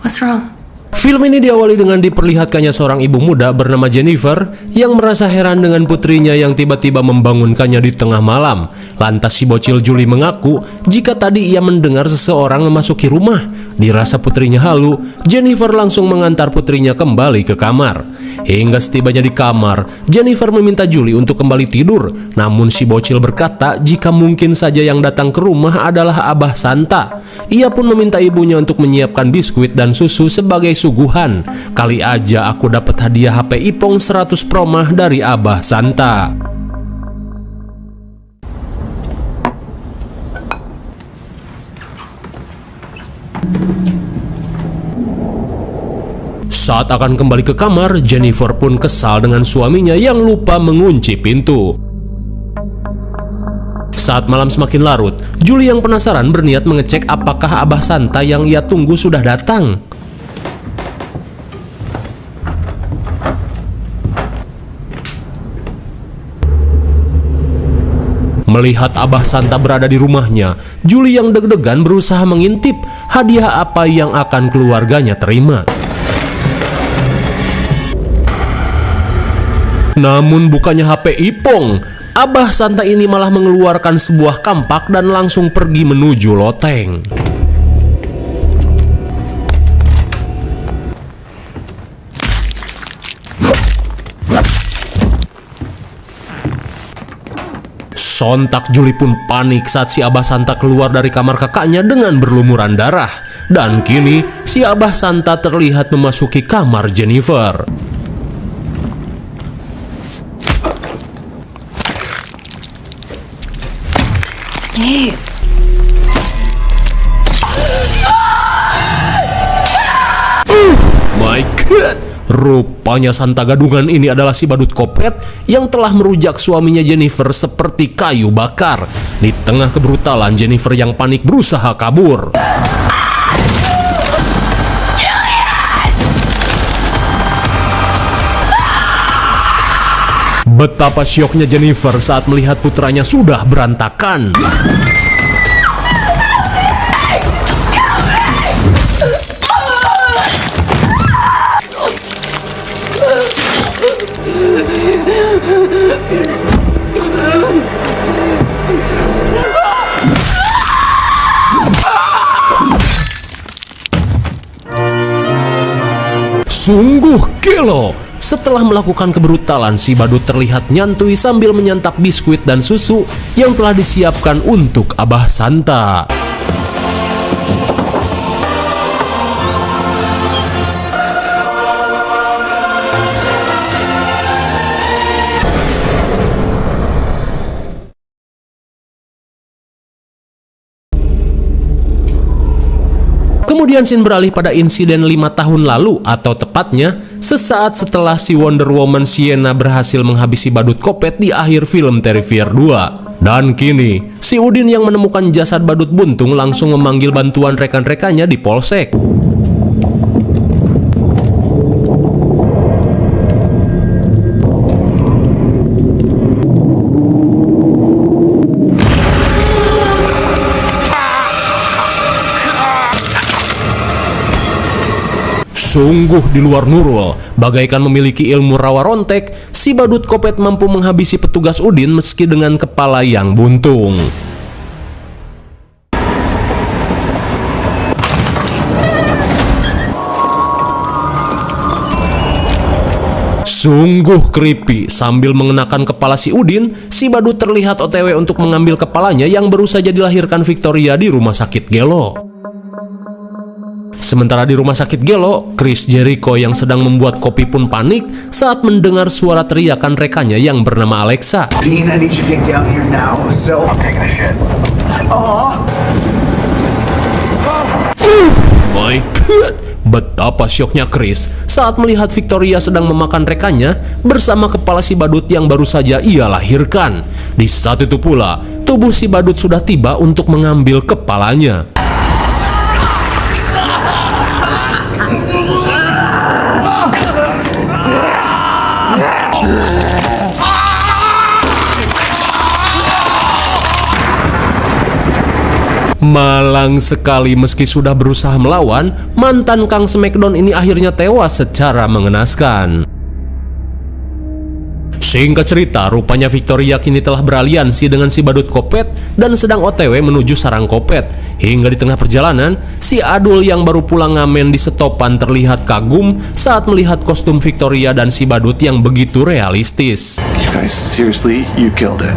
What's wrong? Film ini diawali dengan diperlihatkannya seorang ibu muda bernama Jennifer yang merasa heran dengan putrinya yang tiba-tiba membangunkannya di tengah malam. Lantas si bocil Julie mengaku jika tadi ia mendengar seseorang memasuki rumah. Dirasa putrinya halu, Jennifer langsung mengantar putrinya kembali ke kamar. Hingga setibanya di kamar, Jennifer meminta Julie untuk kembali tidur. Namun si bocil berkata jika mungkin saja yang datang ke rumah adalah Abah Santa. Ia pun meminta ibunya untuk menyiapkan biskuit dan susu sebagai suguhan. Kali aja aku dapat hadiah HP Ipong 100 promah dari Abah Santa. Saat akan kembali ke kamar, Jennifer pun kesal dengan suaminya yang lupa mengunci pintu. Saat malam semakin larut, Julie yang penasaran berniat mengecek apakah Abah Santa yang ia tunggu sudah datang. Melihat Abah Santa berada di rumahnya, Julie yang deg-degan berusaha mengintip hadiah apa yang akan keluarganya terima. Namun bukannya HP Ipong, Abah Santa ini malah mengeluarkan sebuah kampak dan langsung pergi menuju loteng. Sontak Julie pun panik saat si Abah Santa keluar dari kamar kakaknya dengan berlumuran darah. Dan kini si Abah Santa terlihat memasuki kamar Jennifer. Hey. My God, rupanya Santa gadungan ini adalah si badut kopet yang telah merujak suaminya Jennifer seperti kayu bakar. Di tengah kebrutalan, Jennifer yang panik berusaha kabur. Betapa syoknya Jennifer saat melihat putranya sudah berantakan. Sungguh gelo. Setelah melakukan kebrutalan, si badut terlihat nyantui sambil menyantap biskuit dan susu yang telah disiapkan untuk Abah Santa. Kemudian scene beralih pada insiden 5 tahun lalu, atau tepatnya sesaat setelah si Wonder Woman Sienna berhasil menghabisi badut kopet di akhir film Terrifier 2. Dan kini, si Udin yang menemukan jasad badut buntung langsung memanggil bantuan rekan-rekannya di polsek. Sungguh di luar nurul, bagaikan memiliki ilmu rawa rontek, si badut kopet mampu menghabisi petugas Udin meski dengan kepala yang buntung. Sungguh creepy, sambil mengenakan kepala si Udin, si badut terlihat OTW untuk mengambil kepalanya yang baru saja dilahirkan Victoria di rumah sakit Gelo. Sementara di rumah sakit Gelo, Chris Jericho yang sedang membuat kopi pun panik saat mendengar suara teriakan rekannya yang bernama Alexa. Dean, I need you to get down here now. So I'm taking a shit. My God, betapa syoknya Chris saat melihat Victoria sedang memakan rekannya bersama kepala si badut yang baru saja ia lahirkan. Di saat itu pula, tubuh si badut sudah tiba untuk mengambil kepalanya. Malang sekali, meski sudah berusaha melawan, mantan Kang Smackdown ini akhirnya tewas secara mengenaskan. Singkat cerita, rupanya Victoria kini telah beraliansi dengan si badut Kopet dan sedang OTW menuju sarang Kopet. Hingga di tengah perjalanan, si Adul yang baru pulang ngamen di setopan terlihat kagum saat melihat kostum Victoria dan si badut yang begitu realistis. Guys, seriously, you killed it.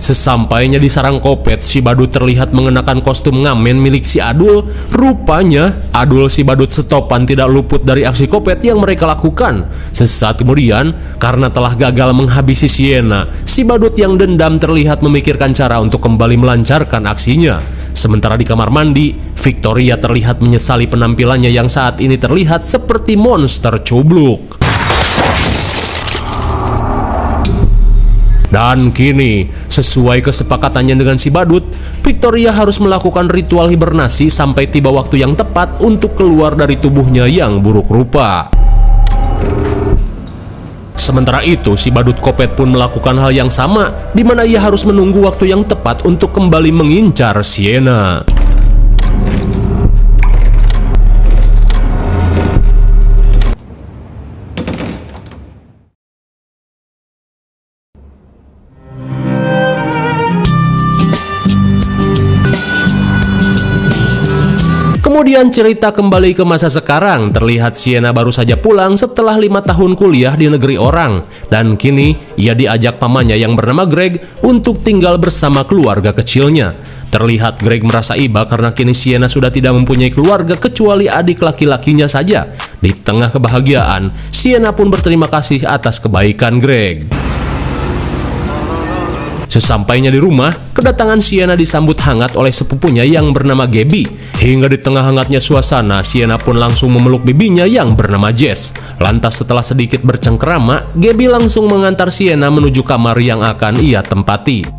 Sesampainya di sarang Kopet, si badut terlihat mengenakan kostum ngamen milik si Adul. Rupanya, Adul si badut setopan tidak luput dari aksi Kopet yang mereka lakukan. Sesaat kemudian, karena telah gagal menghabisi Sienna, si badut yang dendam terlihat memikirkan cara untuk kembali melancarkan aksinya. Sementara di kamar mandi, Victoria terlihat menyesali penampilannya yang saat ini terlihat seperti monster cubluk. Dan kini, sesuai kesepakatannya dengan si badut, Victoria harus melakukan ritual hibernasi sampai tiba waktu yang tepat untuk keluar dari tubuhnya yang buruk rupa. Sementara itu, si badut Kopet pun melakukan hal yang sama, di mana ia harus menunggu waktu yang tepat untuk kembali mengincar Sienna. Kemudian cerita kembali ke masa sekarang. Terlihat Sienna baru saja pulang setelah 5 tahun kuliah di negeri orang. Dan kini ia diajak pamannya yang bernama Greg untuk tinggal bersama keluarga kecilnya. Terlihat Greg merasa iba karena kini Sienna sudah tidak mempunyai keluarga kecuali adik laki-lakinya saja. Di tengah kebahagiaan, Sienna pun berterima kasih atas kebaikan Greg. Sesampainya di rumah, kedatangan Sienna disambut hangat oleh sepupunya yang bernama Gabby. Hingga di tengah hangatnya suasana, Sienna pun langsung memeluk bibinya yang bernama Jess. Lantas setelah sedikit bercengkerama, Gabby langsung mengantar Sienna menuju kamar yang akan ia tempati.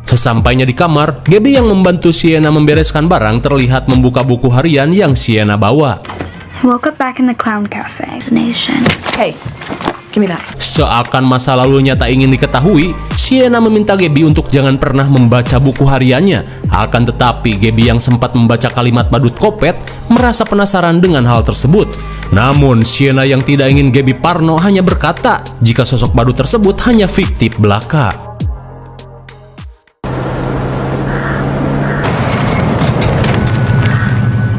Sesampainya di kamar, Gabby yang membantu Sienna membereskan barang terlihat membuka buku harian yang Sienna bawa. Woke up back in the clown cafe. Hey, give me that. Seakan masa lalunya tak ingin diketahui, Sienna meminta Gabby untuk jangan pernah membaca buku hariannya. Akan tetapi, Gabby yang sempat membaca kalimat badut Kopet merasa penasaran dengan hal tersebut. Namun, Sienna yang tidak ingin Gabby parno hanya berkata jika sosok badut tersebut hanya fiktif belaka.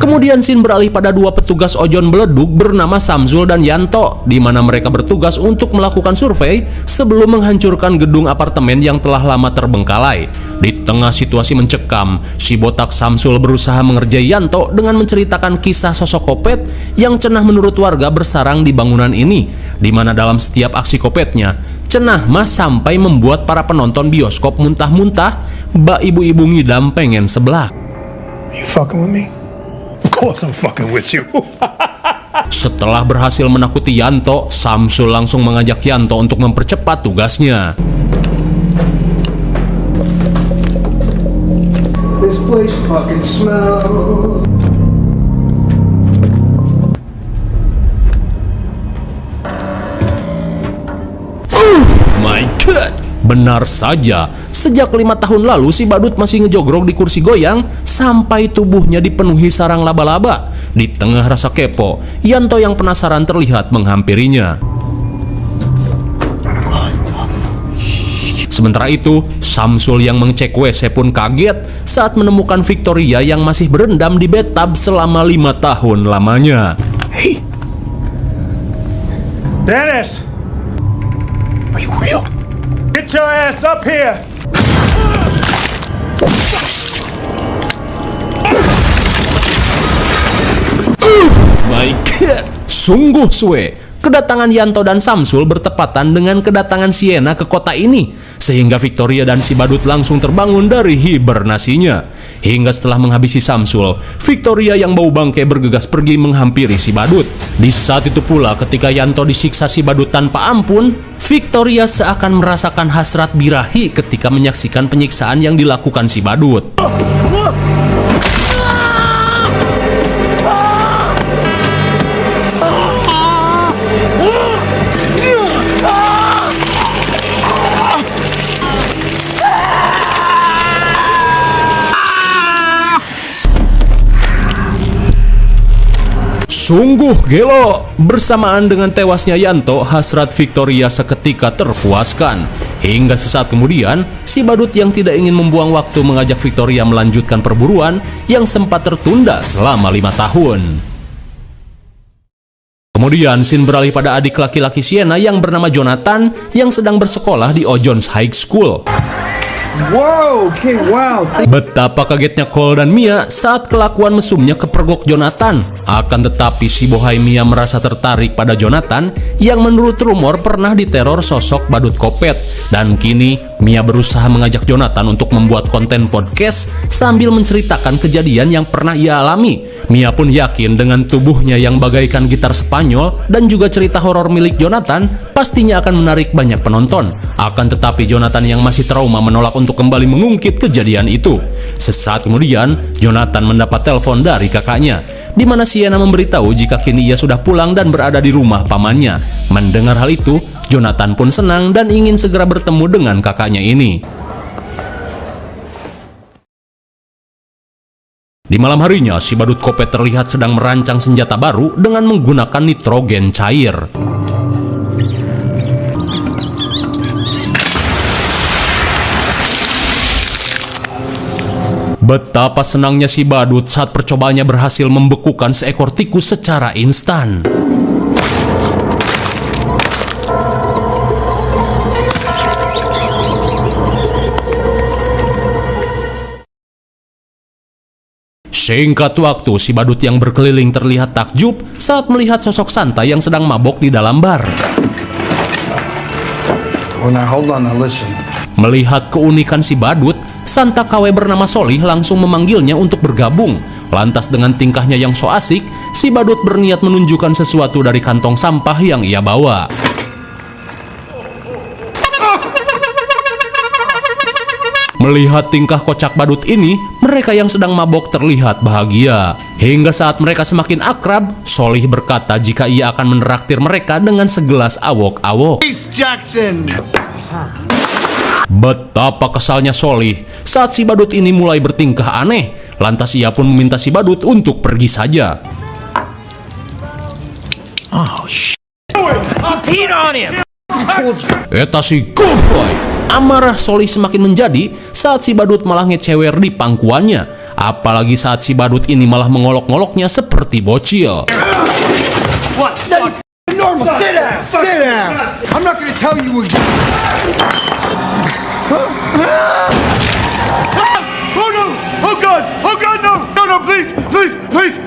Kemudian scene beralih pada dua petugas ojon beleduk bernama Samsul dan Yanto, di mana mereka bertugas untuk melakukan survei sebelum menghancurkan gedung apartemen yang telah lama terbengkalai. Di tengah situasi mencekam, si botak Samsul berusaha mengerjai Yanto dengan menceritakan kisah sosok Kopet yang cenah menurut warga bersarang di bangunan ini, di mana dalam setiap aksi Kopetnya, cenah mah sampai membuat para penonton bioskop muntah-muntah, bak ibu-ibu ngidam pengen sebelah. You fucking with me? Of course I'm fucking with you. Setelah berhasil menakuti Yanto, Samsul langsung mengajak Yanto untuk mempercepat tugasnya. This place fucking smells. My God, benar saja. Sejak 5 tahun lalu si badut masih ngejogrok di kursi goyang sampai tubuhnya dipenuhi sarang laba-laba. Di tengah rasa kepo, Yanto yang penasaran terlihat menghampirinya. Sementara itu, Samsul yang mengecek WC pun kaget saat menemukan Victoria yang masih berendam di bathtub selama 5 tahun lamanya. Hey, Dennis, are you real? Get your ass up here. My God, sungguh suwe. Kedatangan Yanto dan Samsul bertepatan dengan kedatangan Sienna ke kota ini, sehingga Victoria dan si badut langsung terbangun dari hibernasinya. Hingga setelah menghabisi Samsul, Victoria yang bau bangkai bergegas pergi menghampiri si badut. Di saat itu pula ketika Yanto disiksa si badut tanpa ampun, Victoria seakan merasakan hasrat birahi ketika menyaksikan penyiksaan yang dilakukan si badut. Sungguh gelo. Bersamaan dengan tewasnya Yanto, hasrat Victoria seketika terpuaskan. Hingga sesaat kemudian, si badut yang tidak ingin membuang waktu mengajak Victoria melanjutkan perburuan yang sempat tertunda selama 5 tahun. Kemudian scene beralih pada adik laki-laki Sienna yang bernama Jonathan yang sedang bersekolah di Ojones High School. Whoa, okay, wow. Betapa kagetnya Cole dan Mia saat kelakuan mesumnya kepergok Jonathan. Akan tetapi si bohai Mia merasa tertarik pada Jonathan yang menurut rumor pernah diteror sosok badut kopet. Dan kini Mia berusaha mengajak Jonathan untuk membuat konten podcast sambil menceritakan kejadian yang pernah ia alami. Mia pun yakin dengan tubuhnya yang bagaikan gitar Spanyol dan juga cerita horor milik Jonathan pastinya akan menarik banyak penonton. Akan tetapi Jonathan yang masih trauma menolak untuk kembali mengungkit kejadian itu. Sesaat kemudian, Jonathan mendapat telepon dari kakaknya, di mana Sienna memberitahu jika kini ia sudah pulang dan berada di rumah pamannya. Mendengar hal itu, Jonathan pun senang dan ingin segera bertemu dengan kakaknya ini. Di malam harinya, si badut kopet terlihat sedang merancang senjata baru dengan menggunakan nitrogen cair. Betapa senangnya si badut saat percobaannya berhasil membekukan seekor tikus secara instan. Singkat waktu, si badut yang berkeliling terlihat takjub saat melihat sosok Santa yang sedang mabok di dalam bar. Oh, now hold on, now listen. Melihat keunikan si badut, Santa KW bernama Solih langsung memanggilnya untuk bergabung. Lantas dengan tingkahnya yang so asik, si badut berniat menunjukkan sesuatu dari kantong sampah yang ia bawa. Melihat tingkah kocak badut ini, mereka yang sedang mabok terlihat bahagia. Hingga saat mereka semakin akrab, Solih berkata jika ia akan menraktir mereka dengan segelas awok-awok. Jackson! Betapa kesalnya Solih saat si badut ini mulai bertingkah aneh. Lantas ia pun meminta si badut untuk pergi saja. Eta si goblok. Amarah Solih semakin menjadi saat si badut malah ngecewer di pangkuannya. Apalagi saat si badut ini malah mengolok-ngoloknya seperti bocil. What? That's normal. Sit down! Sit down! I'm not gonna tell you again. Oh no! Oh God! Oh God, no! No, no, please! Please! Please!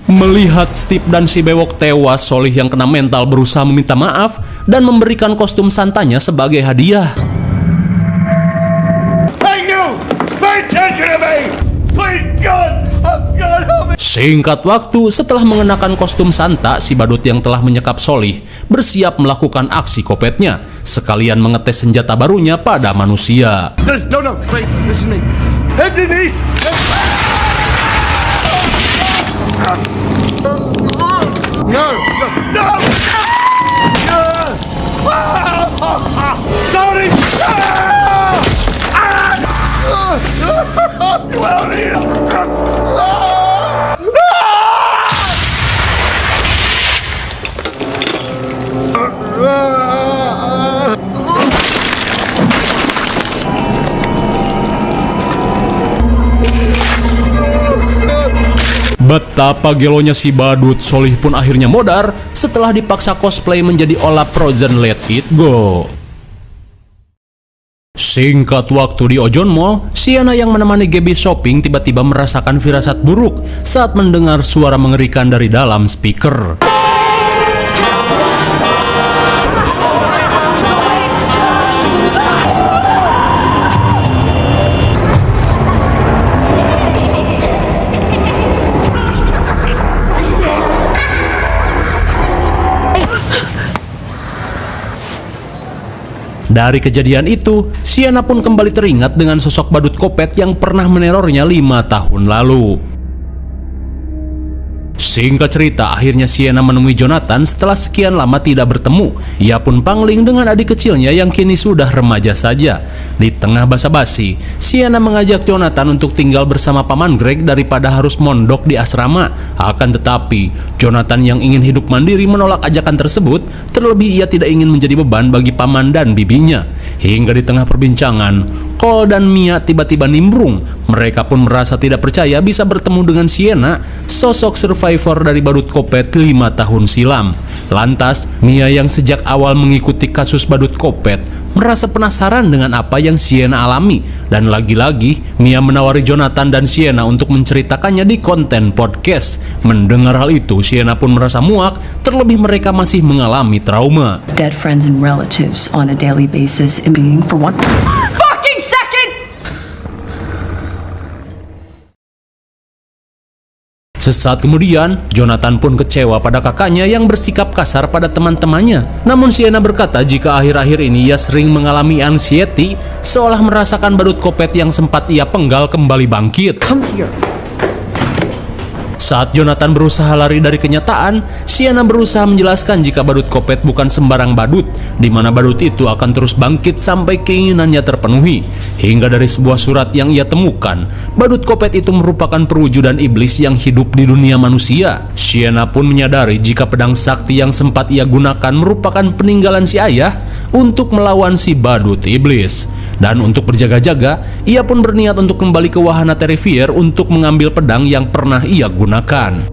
Melihat Steve dan si bewok tewas, Solih yang kena mental berusaha meminta maaf dan memberikan kostum Santanya sebagai hadiah. Hey, you! Pay attention to me! Please, God! Oh, God, help me! Singkat waktu, setelah mengenakan kostum Santa, si badut yang telah menyekap Solih bersiap melakukan aksi kopetnya, sekalian mengetes senjata barunya pada manusia. No, no, wait, listen to me. Head to knees! No, no, No! Sorry! Betapa gelonya si badut, Solih pun akhirnya modar setelah dipaksa cosplay menjadi Olaf Frozen Let It Go. Singkat waktu di Ojon Mall, Sienna yang menemani Gabby shopping tiba-tiba merasakan firasat buruk saat mendengar suara mengerikan dari dalam speaker. Dari kejadian itu, Sienna pun kembali teringat dengan sosok badut kopet yang pernah menerornya 5 tahun lalu. Singkat cerita, akhirnya Sienna menemui Jonathan setelah sekian lama tidak bertemu. Ia pun pangling dengan adik kecilnya yang kini sudah remaja saja. Di tengah basa-basi, Sienna mengajak Jonathan untuk tinggal bersama paman Greg daripada harus mondok di asrama. Akan tetapi, Jonathan yang ingin hidup mandiri menolak ajakan tersebut, terlebih ia tidak ingin menjadi beban bagi paman dan bibinya. Hingga di tengah perbincangan, Cole dan Mia tiba-tiba nimbrung. Mereka pun merasa tidak percaya bisa bertemu dengan Sienna, sosok survivor dari badut kopet 5 tahun silam. Lantas, Mia yang sejak awal mengikuti kasus badut kopet merasa penasaran dengan apa yang Sienna alami, dan lagi-lagi Mia menawari Jonathan dan Sienna untuk menceritakannya di konten podcast. Mendengar hal itu, Sienna pun merasa muak, terlebih mereka masih mengalami trauma. Dead friends and relatives on a daily basis and being for one fucking second. Sesaat kemudian, Jonathan pun kecewa pada kakaknya yang bersikap kasar pada teman-temannya. Namun Sienna berkata jika akhir-akhir ini ia sering mengalami anxiety, seolah merasakan badut kopet yang sempat ia penggal kembali bangkit. Come here. Saat Jonathan berusaha lari dari kenyataan, Sienna berusaha menjelaskan jika badut kopet bukan sembarang badut, di mana badut itu akan terus bangkit sampai keinginannya terpenuhi. Hingga dari sebuah surat yang ia temukan, badut kopet itu merupakan perwujudan iblis yang hidup di dunia manusia. Sienna pun menyadari jika pedang sakti yang sempat ia gunakan merupakan peninggalan si ayah untuk melawan si badut iblis. Dan untuk berjaga-jaga, ia pun berniat untuk kembali ke wahana Terrifier untuk mengambil pedang yang pernah ia gunakan.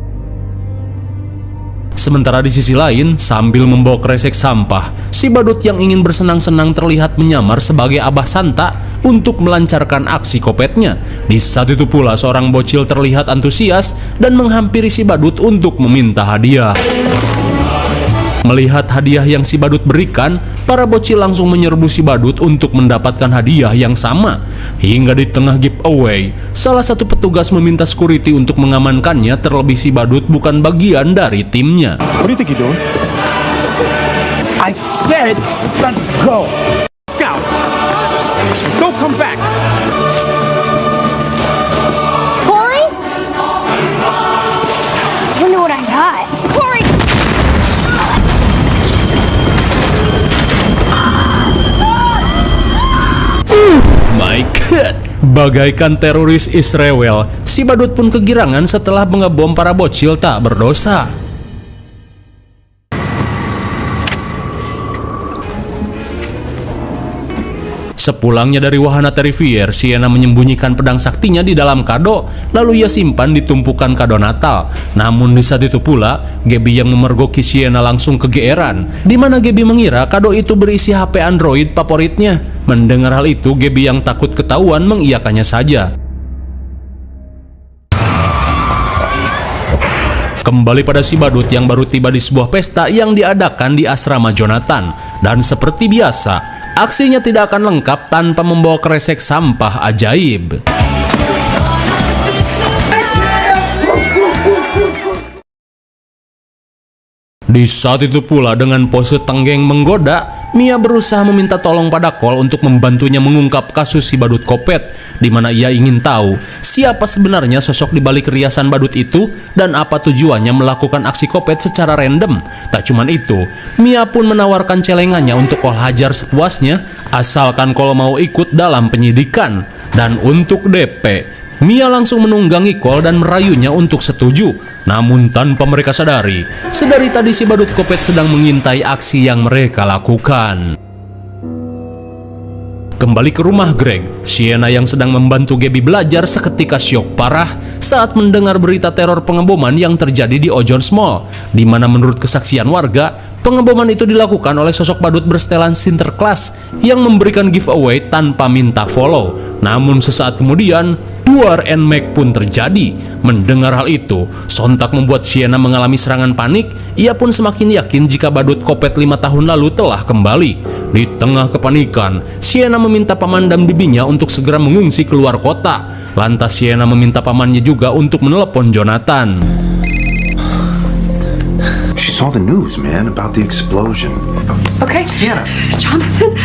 Sementara di sisi lain, sambil membawa kresek sampah, si badut yang ingin bersenang-senang terlihat menyamar sebagai Abah Santa untuk melancarkan aksi kopetnya. Di saat itu pula seorang bocil terlihat antusias dan menghampiri si badut untuk meminta hadiah. Melihat hadiah yang si badut berikan, para bocil langsung menyerbu si badut untuk mendapatkan hadiah yang sama. Hingga di tengah giveaway, salah satu petugas meminta security untuk mengamankannya, terlebih si badut bukan bagian dari timnya. What do you think you're doing? I said, let's go. Go. Don't come back. Corey? I wonder what I got. Corey! My God, bagaikan teroris Israel, si badut pun kegirangan setelah mengebom para bocil tak berdosa. Sepulangnya dari wahana Terrifier, Sienna menyembunyikan pedang saktinya di dalam kado, lalu ia simpan di tumpukan kado Natal. Namun di saat itu pula, Gabby yang memergoki Sienna langsung kegeeran, di mana Gabby mengira kado itu berisi HP Android favoritnya. Mendengar hal itu, Gabby yang takut ketahuan mengiyakannya saja. Kembali pada si badut yang baru tiba di sebuah pesta yang diadakan di asrama Jonathan. Dan seperti biasa, aksinya tidak akan lengkap tanpa membawa kresek sampah ajaib. Di saat itu pula dengan pose tenggeng menggoda, Mia berusaha meminta tolong pada Cole untuk membantunya mengungkap kasus si badut kopet, di mana ia ingin tahu siapa sebenarnya sosok di balik riasan badut itu dan apa tujuannya melakukan aksi kopet secara random. Tak cuman itu, Mia pun menawarkan celengannya untuk Cole hajar sepuasnya asalkan Cole mau ikut dalam penyidikan. Dan untuk DP, Mia langsung menunggangi Cole dan merayunya untuk setuju. Namun tanpa mereka sadari, sedari tadi si badut kopet sedang mengintai aksi yang mereka lakukan. Kembali ke rumah Greg, Sienna yang sedang membantu Gabby belajar seketika syok parah saat mendengar berita teror pengeboman yang terjadi di Ojons Mall, di mana menurut kesaksian warga, pengeboman itu dilakukan oleh sosok badut bersetelan Sinterklas yang memberikan giveaway tanpa minta follow. Namun sesaat kemudian, Duar and Mac pun terjadi. Mendengar hal itu, sontak membuat Sienna mengalami serangan panik. Ia pun semakin yakin jika badut kopet 5 tahun lalu telah kembali. Di tengah kepanikan, Sienna meminta paman dan bibinya untuk segera mengungsi keluar kota. Lantas Sienna meminta pamannya juga untuk menelepon Jonathan. She saw the news, man, about the explosion. Okay, Sienna. Jonathan.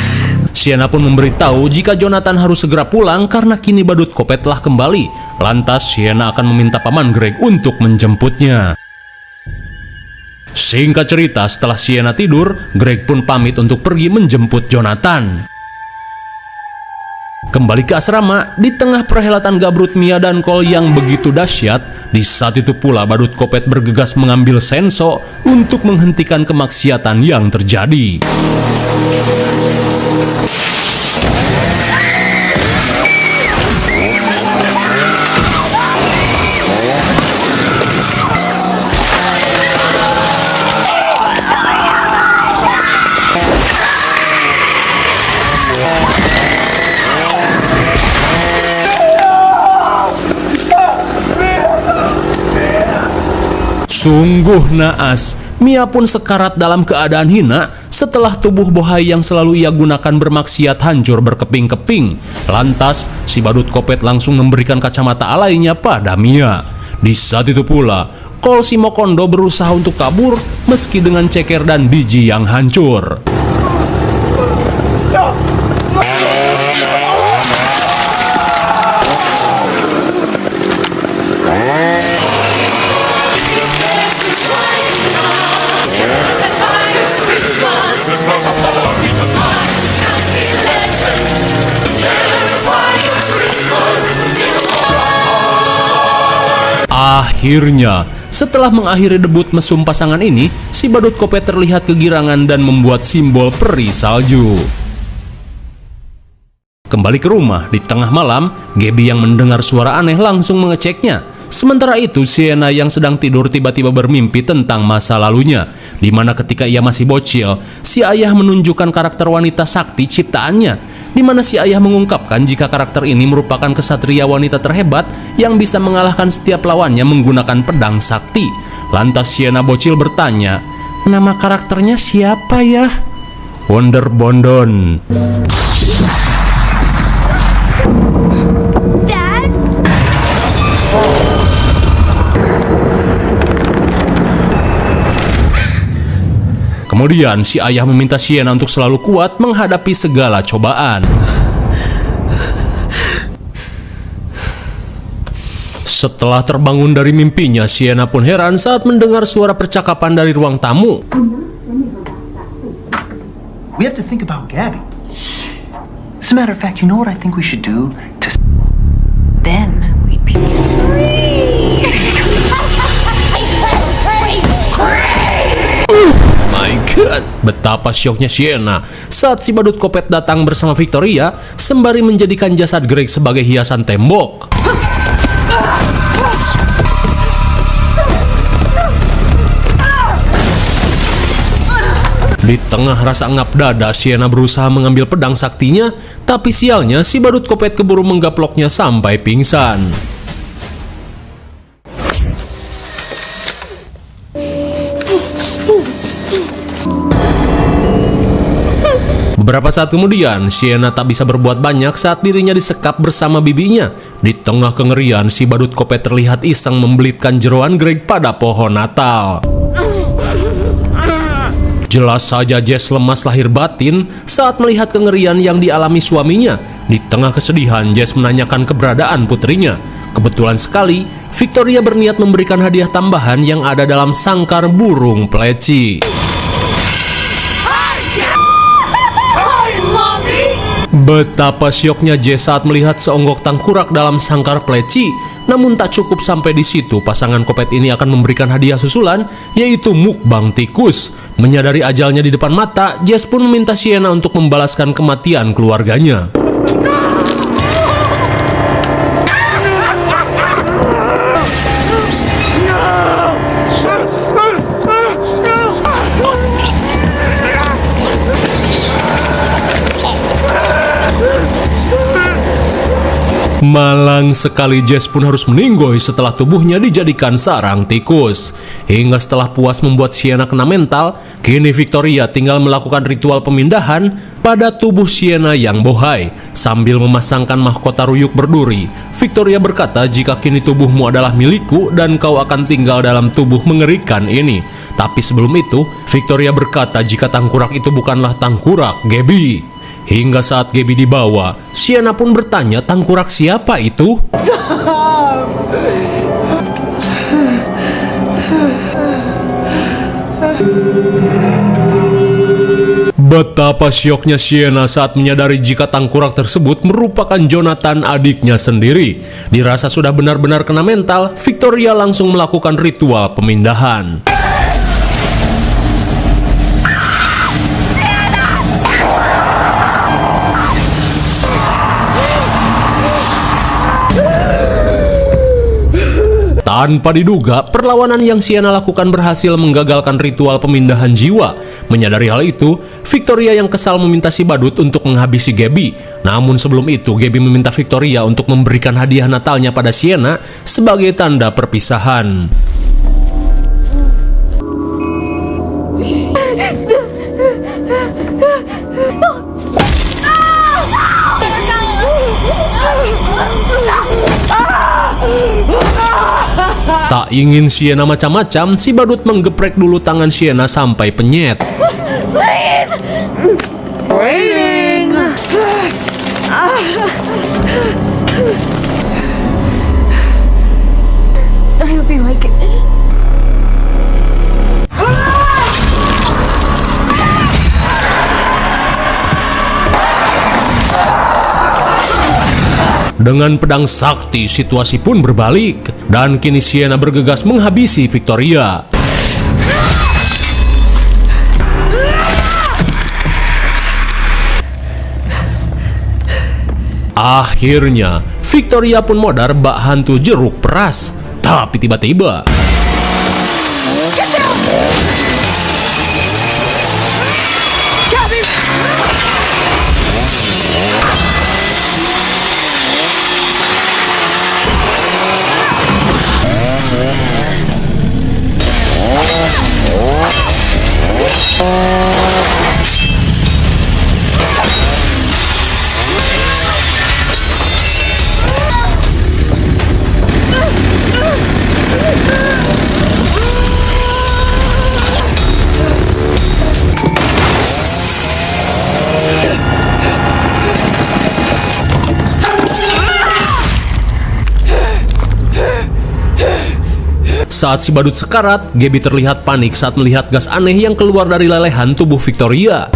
Sienna pun memberitahu jika Jonathan harus segera pulang karena kini badut kopet telah kembali. Lantas Sienna akan meminta paman Greg untuk menjemputnya. Singkat cerita, setelah Sienna tidur, Greg pun pamit untuk pergi menjemput Jonathan. Kembali ke asrama, di tengah perhelatan gabrut Mia dan Cole yang begitu dahsyat, di saat itu pula badut Kopet bergegas mengambil senso untuk menghentikan kemaksiatan yang terjadi. Sungguh naas, Mia pun sekarat dalam keadaan hina setelah tubuh bohai yang selalu ia gunakan bermaksiat hancur berkeping-keping. Lantas, si badut Kopet langsung memberikan kacamata alaynya pada Mia. Di saat itu pula, Cole si Mokondo berusaha untuk kabur meski dengan ceker dan biji yang hancur. Akhirnya, setelah mengakhiri debut mesum pasangan ini, si badut Kopet terlihat kegirangan dan membuat simbol peri salju. Kembali ke rumah, di tengah malam, Gaby yang mendengar suara aneh langsung mengeceknya. Sementara itu, Sienna yang sedang tidur tiba-tiba bermimpi tentang masa lalunya, di mana ketika ia masih bocil, si ayah menunjukkan karakter wanita sakti ciptaannya, di mana si ayah mengungkapkan jika karakter ini merupakan kesatria wanita terhebat yang bisa mengalahkan setiap lawannya menggunakan pedang sakti. Lantas Sienna bocil bertanya, nama karakternya siapa ya? Wonder Bondon. Dad? Kemudian si ayah meminta Sienna untuk selalu kuat menghadapi segala cobaan. Setelah terbangun dari mimpinya, Sienna pun heran saat mendengar suara percakapan dari ruang tamu. We have to think about Gabby. As a matter of fact, you know what I think we should do to... Then we'd be... My God, betapa syoknya Sienna saat si badut Kopet datang bersama Victoria sembari menjadikan jasad Greg sebagai hiasan tembok. Di tengah rasa ngap dada, Sienna berusaha mengambil pedang saktinya, tapi sialnya si badut Kopet keburu menggaploknya sampai pingsan. Beberapa saat kemudian, Sienna tak bisa berbuat banyak saat dirinya disekap bersama bibinya. Di tengah kengerian, si badut Kopet terlihat iseng membelitkan jeroan Greg pada pohon Natal. Jelas saja Jess lemas lahir batin saat melihat kengerian yang dialami suaminya. Di tengah kesedihan, Jess menanyakan keberadaan putrinya. Kebetulan sekali, Victoria berniat memberikan hadiah tambahan yang ada dalam sangkar burung pleci. Betapa syoknya Jess saat melihat seonggok tangkurak dalam sangkar pleci. Namun tak cukup sampai di situ, pasangan Kopet ini akan memberikan hadiah susulan, yaitu mukbang tikus. Menyadari ajalnya di depan mata, Jess pun meminta Sienna untuk membalaskan kematian keluarganya. Malang sekali, Jess pun harus meninggoy setelah tubuhnya dijadikan sarang tikus. Hingga setelah puas membuat Sienna kena mental, kini Victoria tinggal melakukan ritual pemindahan pada tubuh Sienna yang bohai. Sambil memasangkan mahkota ruyuk berduri, Victoria berkata jika kini tubuhmu adalah milikku dan kau akan tinggal dalam tubuh mengerikan ini. Tapi sebelum itu, Victoria berkata jika tangkurak itu bukanlah tangkurak Gaby. Hingga saat Gaby dibawa, Sienna pun bertanya tangkurak siapa itu? Betapa syoknya Sienna saat menyadari jika tengkorak tersebut merupakan Jonathan, adiknya sendiri. Dirasa sudah benar-benar kena mental, Victoria langsung melakukan ritual pemindahan. Tanpa diduga, perlawanan yang Sienna lakukan berhasil menggagalkan ritual pemindahan jiwa. Menyadari hal itu, Victoria yang kesal meminta si badut untuk menghabisi Gabby. Namun sebelum itu, Gabby meminta Victoria untuk memberikan hadiah Natalnya pada Sienna sebagai tanda perpisahan. Tak ingin Sienna macam-macam, si badut menggeprek dulu tangan Sienna sampai penyet. Please! Waiting! I hope you like it. Dengan pedang sakti, situasi pun berbalik, dan kini Sienna bergegas menghabisi Victoria. Akhirnya, Victoria pun modar bak hantu jeruk peras. Tapi tiba-tiba saat si badut sekarat, Gabby terlihat panik saat melihat gas aneh yang keluar dari lelehan tubuh Victoria.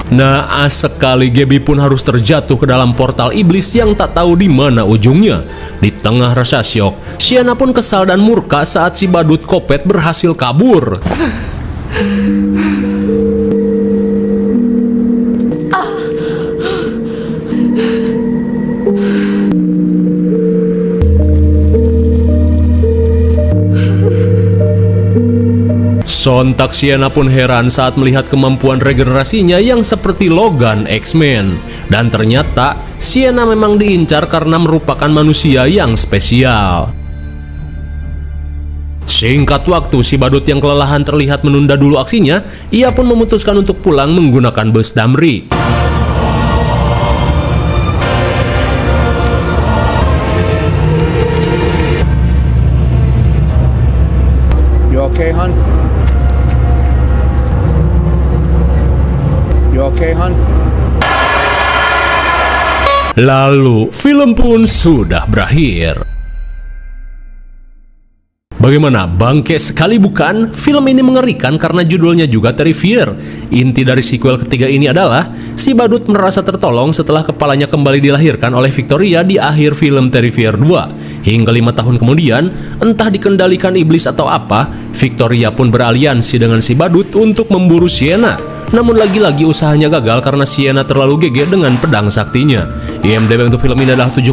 Naas sekali, Gabby pun harus terjatuh ke dalam portal iblis yang tak tahu di mana ujungnya. Di tengah rasa syok, Sienna pun kesal dan murka saat si badut kopet berhasil kabur. Sontak Sienna pun heran saat melihat kemampuan regenerasinya yang seperti Logan X-Men. Dan ternyata Sienna memang diincar karena merupakan manusia yang spesial. Singkat waktu, si badut yang kelelahan terlihat menunda dulu aksinya. Ia pun memutuskan untuk pulang menggunakan bus damri. You okay, hon? You okay, hon? Lalu, film pun sudah berakhir. Bagaimana, bangke sekali bukan? Film ini mengerikan karena judulnya juga Terrifier. Inti dari sequel ketiga ini adalah si badut merasa tertolong setelah kepalanya kembali dilahirkan oleh Victoria di akhir film Terrifier 2. Hingga 5 tahun kemudian, entah dikendalikan iblis atau apa, Victoria pun beraliansi dengan si badut untuk memburu Sienna. Namun lagi-lagi usahanya gagal karena Sienna terlalu gege dengan pedang saktinya. IMDb untuk film ini adalah 7,0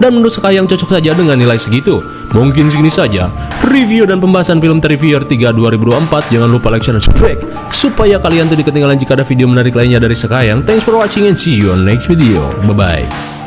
dan menurut Sekayang cocok saja dengan nilai segitu. Mungkin segini saja review dan pembahasan film Terrifier 3 2024. Jangan lupa like, share, dan subscribe supaya kalian tidak ketinggalan jika ada video menarik lainnya dari Sekayang. Thanks for watching and see you on next video. Bye-bye.